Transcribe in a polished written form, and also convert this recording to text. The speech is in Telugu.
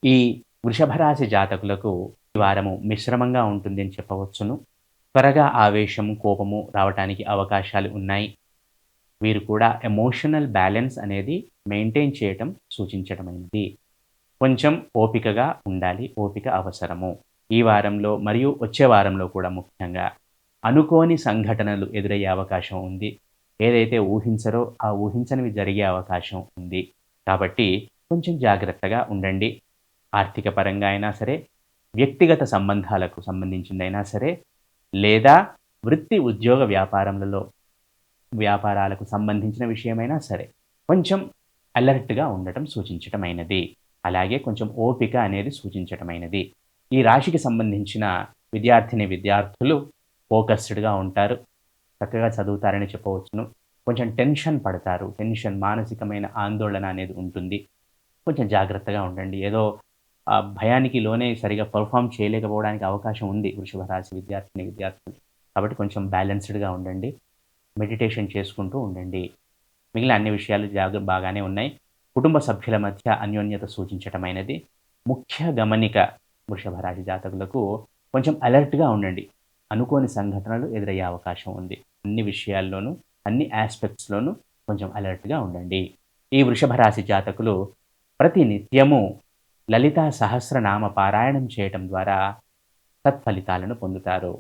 ఈ వృషభ రాశి జాతకులకు ఈ వారము మిశ్రమంగా ఉంటుంది అని చెప్పవచ్చును. త్వరగా ఆవేశం, కోపము రావటానికి అవకాశాలు ఉన్నాయి. వీరు కూడా ఎమోషనల్ బ్యాలెన్స్ అనేది మెయింటైన్ చేయటం సూచించడమైనది. కొంచెం ఓపికగా ఉండాలి. ఓపిక అవసరము. ఈ వారంలో మరియు వచ్చే వారంలో కూడా ముఖ్యంగా అనుకోని సంఘటనలు ఎదురయ్యే అవకాశం ఉంది. ఏదైతే ఊహించరో ఆ ఊహించనివి జరిగే అవకాశం ఉంది. కాబట్టి కొంచెం జాగ్రత్తగా ఉండండి. ఆర్థిక పరంగా అయినా సరే, వ్యక్తిగత సంబంధాలకు సంబంధించిందైనా సరే, లేదా వృత్తి, ఉద్యోగ వ్యాపారాలకు సంబంధించిన విషయమైనా సరే, కొంచెం అలర్ట్‌గా ఉండటం సూచించటమైనది. అలాగే కొంచెం ఓపిక అనేది సూచించటమైనది. ఈ రాశికి సంబంధించిన విద్యార్థులు ఫోకస్డ్‌గా ఉంటారు. చక్కగా చదువుతారని చెప్పవచ్చును. కొంచెం టెన్షన్ పడతారు. మానసికమైన ఆందోళన అనేది ఉంటుంది. కొంచెం జాగ్రత్తగా ఉండండి. ఏదో భయానికి లోనై సరిగ్గా పెర్ఫార్మ్ చేయలేకపోవడానికి అవకాశం ఉంది వృషభ రాశి విద్యార్థులు. కాబట్టి కొంచెం బ్యాలెన్స్‌డ్‌గా ఉండండి. మెడిటేషన్ చేసుకుంటూ ఉండండి. మిగిలిన అన్ని విషయాలు బాగానే ఉన్నాయి. కుటుంబ సభ్యుల మధ్య అన్యోన్యత సూచించటమైనది. ముఖ్య గమనిక వృషభ రాశి జాతకులకు కొంచెం అలర్ట్‌గా ఉండండి. అనుకోని సంఘటనలు ఎదురయ్యే అవకాశం ఉంది. అన్ని విషయాల్లోనూ, అన్ని యాస్పెక్ట్స్‌లోనూ కొంచెం అలర్ట్‌గా ఉండండి. ఈ వృషభ రాశి జాతకులు ప్రతి నిత్యము లలితా సహస్రనామ పారాయణం చేయటం ద్వారా సత్ఫలితాలను పొందుతారు.